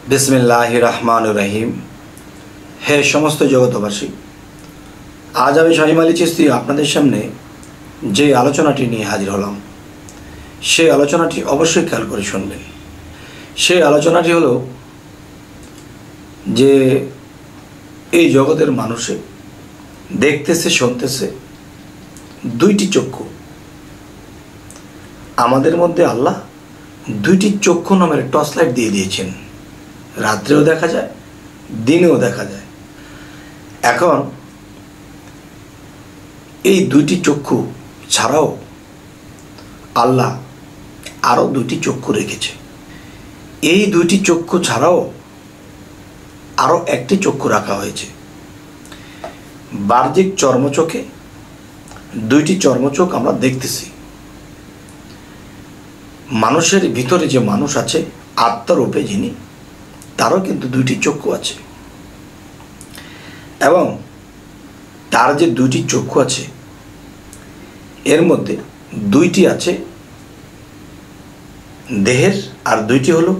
बिस्मिल्लाहिर रहमानिर रहीम। हे समस्त जगतबासी, आज আমি শামীম আলী চিশতি আপনাদের সামনে যে আলোচনাটি নিয়ে হাজির হলাম সেই আলোচনাটি অবশ্যই খেয়াল করে শুনবেন। সেই আলোচনাটি হলো যে এই জগতের মানুষে দেখতেছে শুনতেছে দুইটি চক্ষু। আমাদের মধ্যে আল্লাহ দুইটি চক্ষু নামের টর্চ লাইট দিয়ে দিয়েছেন, রাত্রেও দেখা যায় দিনেও দেখা যায়। এখন এই দুইটি চক্ষু ছাড়াও আল্লাহ আরও দুইটি চক্ষু রেখেছে। এই দুইটি চক্ষু ছাড়াও আরও একটি চক্ষু রাখা হয়েছে। বাহ্যিক চর্মচোখে দুইটি চর্মচোখ আমরা দেখতেছি। মানুষের ভিতরে যে মানুষ আছে আত্মারূপে যিনি, তারও কিন্তু দুইটি চক্ষু আছে এবং তার যে দুইটি চক্ষু আছে এর মধ্যে দুইটি আছে দেহের আর দুইটি হলো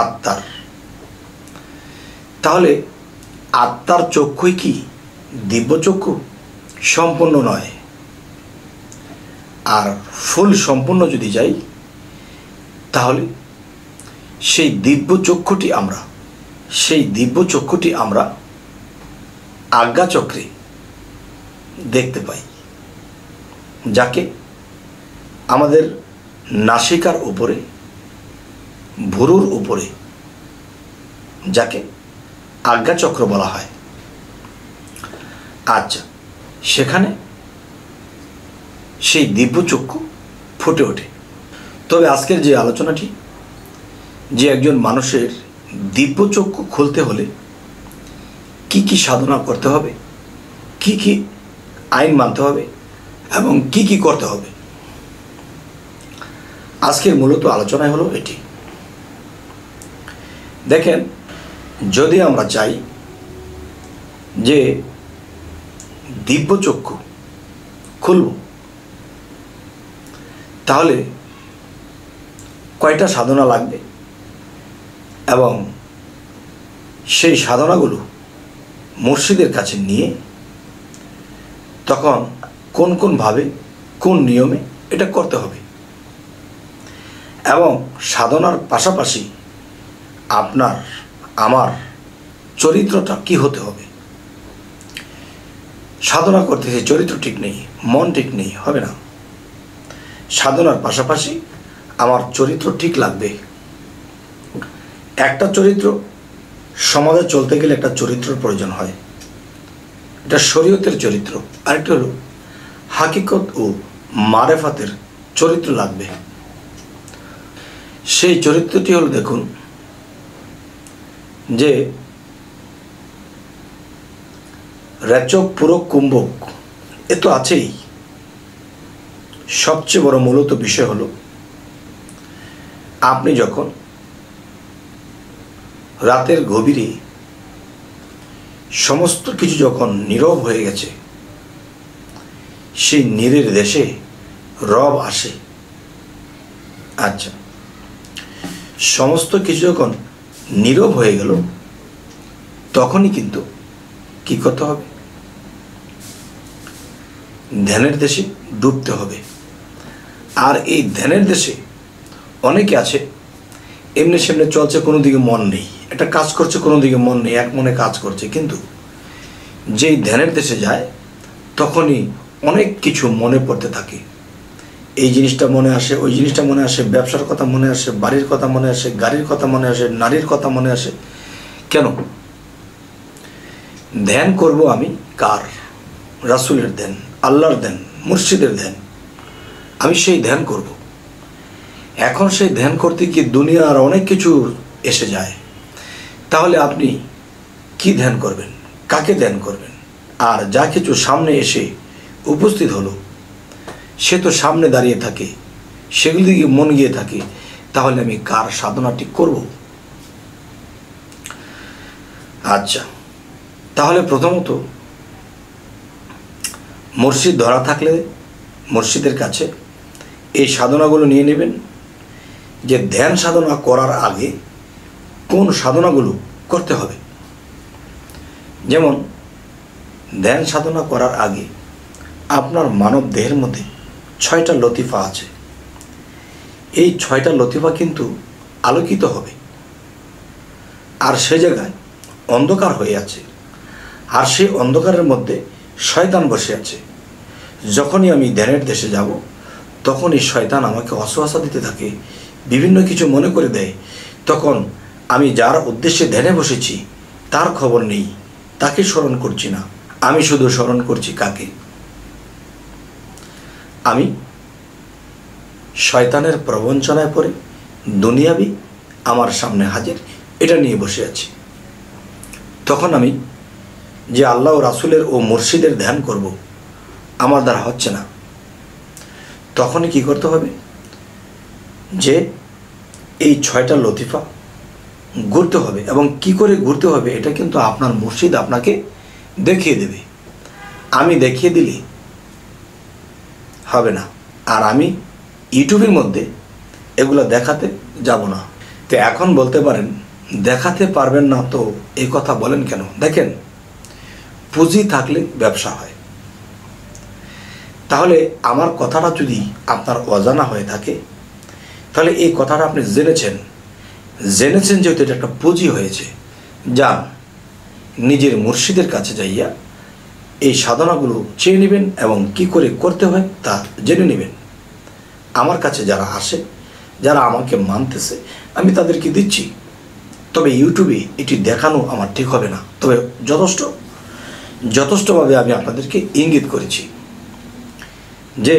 আত্মার। তাহলে আত্মার চক্ষুই কি দিব্য চক্ষু? সম্পূর্ণ নয়। আর ফুল সম্পূর্ণ যদি যাই তাহলে সেই দিব্য চক্ষুটি আমরা আজ্ঞাচক্রে দেখতে পাই, যাকে আমাদের নাসিকার উপরে ভুরুর উপরে যাকে আজ্ঞাচক্র বলা হয়। আচ্ছা, সেখানে সেই দিব্য চক্ষু ফুটে ওঠে। তবে আজকের যে আলোচনাটি, যে একজন মানুষের দিব্য চক্ষু খুলতে হলে কি কি সাধনা করতে হবে, কি কি আইন মানতে হবে এবং কি কি করতে হবে, আজকের মূলত আলোচনায় হলো এটি। দেখেন, যদি আমরা চাই যে দিব্য চক্ষু খুলব, তাহলে কয়টা সাধনা লাগবে এবং সেই সাধনাগুলো মুর্শিদের কাছে নিয়ে তখন কোন কোনভাবে কোন নিয়মে এটা করতে হবে এবং সাধনার পাশাপাশি আপনার আমার চরিত্রটা কি হতে হবে। সাধনা করতেছে চরিত্র ঠিক নেই, মন ঠিক নেই, হবে না। সাধনার পাশাপাশি আমার চরিত্র ঠিক লাগবে। একটা চরিত্র, সমাজে চলতে গেলে একটা চরিত্রের প্রয়োজন হয়, এটা শরীয়তের চরিত্র। আরেকটা হলো হাকিকত ও মারেফাতের চরিত্র লাগবে। সেই চরিত্রটি হলো, দেখুন যে রেচক পুরক কুম্ভক, এ তো আছেই। সবচেয়ে বড় মূলত বিষয় হলো আপনি যখন রাতের গভীরে সমস্ত কিছু যখন নীরব হয়ে গেছে, সেই নীরের দেশে রব আসে। আচ্ছা, সমস্ত কিছু যখন নীরব হয়ে গেল, তখনই কিন্তু কি করতে হবে? ধ্যানের দেশে ডুবতে হবে। আর এই ধ্যানের দেশে অনেকে আছে এমনি সেমনি চলছে, কোনো দিকে মন নেই, একটা কাজ করছে কোনো দিকে মন নেই, এক মনে কাজ করছে। কিন্তু যেই ধ্যানের দেশে যায় তখনই অনেক কিছু মনে পড়তে থাকে। এই জিনিসটা মনে আসে, ওই জিনিসটা মনে আসে, ব্যবসার কথা মনে আসে, বাড়ির কথা মনে আসে, গাড়ির কথা মনে আসে, নারীর কথা মনে আসে। কেন? ধ্যান করব আমি কার? রাসূলের ধ্যান, আল্লাহর ধ্যান, মুর্শিদের ধ্যান। আমি সেই ধ্যান করব। এখন সেই ধ্যান করতে গিয়ে দুনিয়ার অনেক কিছু এসে যায়। তাহলে আপনি কি ধ্যান করবেন? কাকে ধ্যান করবেন? আর যা কিছু সামনে এসে উপস্থিত হলো, সে তো সামনে দাঁড়িয়ে থাকে, সেগুলি দিকে মন গিয়ে থাকে। তাহলে আমি কার সাধনাটি করব? আচ্ছা, তাহলে প্রথমত মুর্শিদ ধরা থাকলে মুর্শিদের কাছে এই সাধনাগুলো নিয়ে নেবেন। যে ধ্যান সাধনা করার আগে কোন সাধনাগুলো করতে হবে। যেমন ধ্যান সাধনা করার আগে আপনার মানব দেহের মধ্যে 6টা লতিফা আছে। এই 6টা লতিফা কিন্তু আলোকিত হবে, আর সে জায়গায় অন্ধকার হয়ে আছে, আর সেই অন্ধকারের মধ্যে শয়তান বসে আছে। যখনই আমি ধ্যানের দেশে যাব তখনই শয়তান আমাকে অসুয়াশা দিতে থাকে, বিভিন্ন কিছু মনে করে দেয়। তখন আমি যার উদ্দেশ্যে ধ্যানে বসেছি তার খবর নেই, তাকে স্মরণ করছি না, আমি শুধু স্মরণ করছি কাকে? আমি শয়তানের প্রবঞ্চনায় পড়ে দুনিয়াবি আমার সামনে হাজির, এটা নিয়ে বসে আছি। তখন আমি যে আল্লাহ ও রাসূলের ও মুর্শিদের ধ্যান করব আমার দ্বারা হচ্ছে না। তখনই কি করতে হবে? যে এই 6টা লতিফা ঘুরতে হবে, এবং কি করে ঘুরতে হবে এটা কিন্তু আপনার মুর্শিদ আপনাকে দেখিয়ে দেবে। আমি দেখিয়ে দিলে হবে না, আর আমি ইউটিউবের মধ্যে এগুলো দেখাতে যাব না। তো এখন বলতে পারেন দেখাতে পারবেন না, তো এই কথা বলেন কেন? দেখেন, পুঁজি থাকলে ব্যবসা হয়। তাহলে আমার কথাটা যদি আপনার অজানা হয়ে থাকে, তাহলে এই কথাটা আপনি জেনেছেন যেহেতু এটা একটা পুঁজি হয়েছে, যান নিজের মুর্শিদের কাছে যাইয়া এই সাধনাগুলো চেয়ে নেবেন এবং কি করে করতে হয় তা জেনে নেবেন। আমার কাছে যারা আসে, যারা আমাকে মানতেছে, আমি তাদেরকে দিচ্ছি। তবে ইউটিউবে এটি দেখানো আমার ঠিক হবে না, তবে যথেষ্টভাবে আমি আপনাদেরকে ইঙ্গিত করেছি যে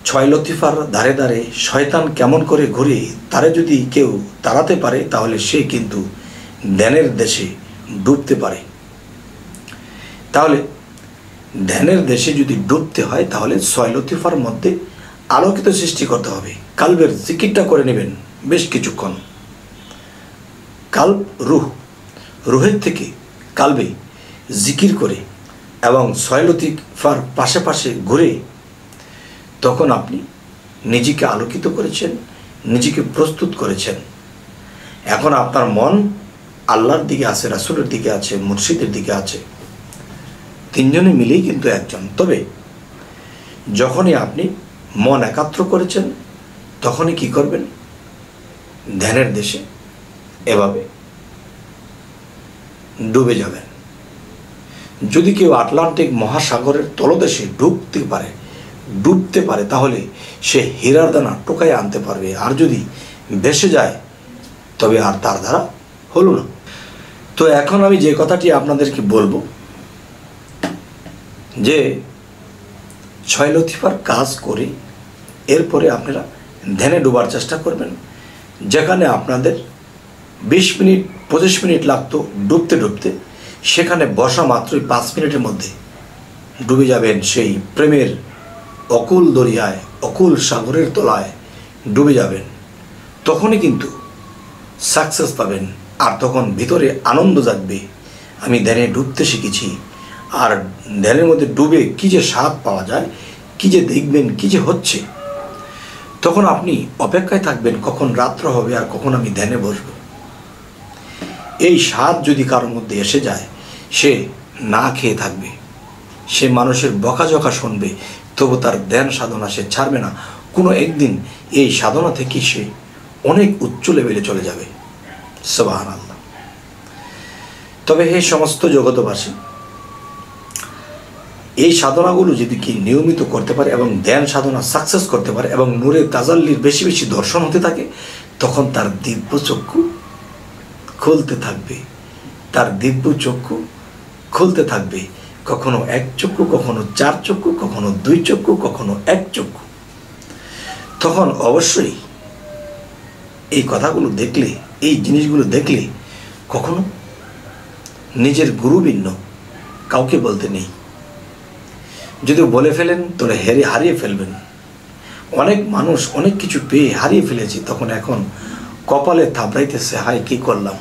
6 লতিফার ধারে ধারে শয়তান কেমন করে ঘুরে তারে যদি কেউ তাড়াতে পারে তাহলে সে কিন্তু ধ্যানের দেশে ডুবতে পারে। তাহলে ধ্যানের দেশে যদি ডুবতে হয় তাহলে 6 লতিফার মধ্যে আলোকিত সৃষ্টি করতে হবে। কালবের জিকিরটা করে নেবেন বেশ কিছুক্ষণ। কালব রুহের থেকে কালবে জিকির করে এবং 6 লতিফার পাশে পাশে ঘুরে তখন আপনি নিজেকে আলোকিত করেছেন, নিজেকে প্রস্তুত করেছেন। এখন আপনার মন আল্লাহর দিকে আছে, রাসূলের দিকে আছে, মুর্শিদের দিকে আছে, তিনজনে মিলেই কিন্তু একজন। তবে যখনই আপনি মন একাত্র করেছেন তখনই কি করবেন? ধ্যানের দেশে এভাবে ডুবে যাবেন। যদি কেউ আটলান্টিক মহাসাগরের তলদেশে ডুবতে পারে তাহলে সে হীরার দানা টোকায় আনতে পারবে, আর যদি ভেসে যায় তবে আর তার দ্বারা হলো না। তো এখন আমি যে কথাটি আপনাদেরকে বলবো যে 6 লতিফার কাজ করে এরপরে আপনারা ধ্যানে ডোবার চেষ্টা করবেন। যেখানে আপনাদের 20 মিনিট 25 মিনিট লাগতো ডুবতে, সেখানে বসা মাত্রই 5 মিনিটের মধ্যে ডুবে যাবেন সেই প্রেমের অকুল দরিয়ায়, অকুল সাগরের তলায় ডুবে যাবেন। তখনই কিন্তু সাকসেস পাবেন, আর তখন ভিতরে আনন্দ জাগবে, আমি ধ্যানে ডুবতে শিখেছি। আর ধ্যানের মধ্যে ডুবে কি যে স্বাদ পাওয়া যায়, কি যে দেখবেন, কি যে হচ্ছে, তখন আপনি অপেক্ষায় থাকবেন কখন রাত্র হবে আর কখন আমি ধ্যানে বসব। এই স্বাদ যদি কারোর মধ্যে এসে যায়, সে না খেয়ে থাকবে, সে মানুষের বকাঝকা শুনবে, তবু তার ধ্যান সাধনা সে ছাড়বে না। কোনো একদিন এই সাধনা থেকে সে অনেক উচ্চ লেভেলে চলে যাবে। সুবহানাল্লাহ। তবে হে সমস্ত জগতবাসী, এই সাধনাগুলো যদি কি নিয়মিত করতে পারে এবং ধ্যান সাধনা সাকসেস করতে পারে এবং নূরে তাজাল্লির বেশি বেশি দর্শন হতে থাকে, তখন তার দিব্য চক্ষু খুলতে থাকবে, তার দিব্য চক্ষু খুলতে থাকবে। কখনো 1 চক্ষু, কখনো 4 চক্ষু, কখনো 2 চক্ষু, কখনো 1 চক্ষু। তখন অবশ্যই এই কথাগুলো দেখলে, এই জিনিসগুলো দেখলে কখনো নিজের গুরু ভিন্ন কাউকে বলতে নেই। যদি বলে ফেলেন তাহলে হারিয়ে ফেলবেন। অনেক মানুষ অনেক কিছু পেয়ে হারিয়ে ফেলেছে, তখন এখন কপালে থাবড়াইতেছে, হায় কি করলাম।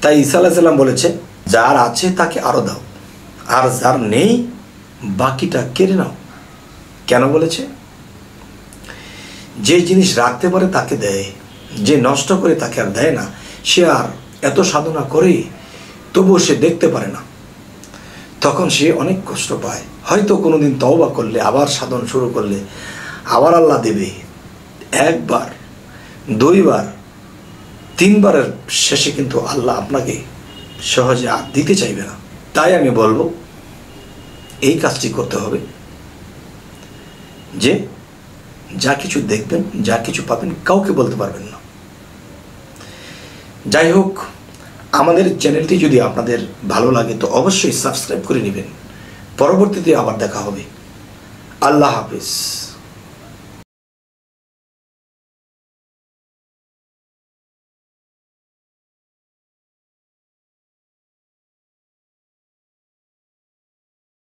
তাই ঈসা আলাইহিস সালাম বলেছে, যার আছে তাকে আরো দাও, আর যার নেই বাকিটা কেড়ে নাও। কেন বলেছে? যে জিনিস রাখতে পারে তাকে দেয়, যে নষ্ট করে তাকে আর দেয় না, সে আর এত সাধনা করে তবুও সে দেখতে পারে না, তখন সে অনেক কষ্ট পায়। হয়তো কোনোদিন তওবা করলে, আবার সাধন শুরু করলে আবার আল্লাহ দেবে। একবার, দুইবার, তিনবারের শেষে কিন্তু আল্লাহ আপনাকে সহজে আর দিতে চাইবে না। তাই আমি বলবো এই কাজটি করতে হবে যে যা কিছু দেখবেন, যা কিছু পাবেন, কাউকে বলতে পারবেন না। যাই হোক, আমাদের চ্যানেলটি যদি আপনাদের ভালো লাগে তো অবশ্যই সাবস্ক্রাইব করে নেবেন। পরবর্তীতে আবার দেখা হবে। আল্লাহ হাফিজ।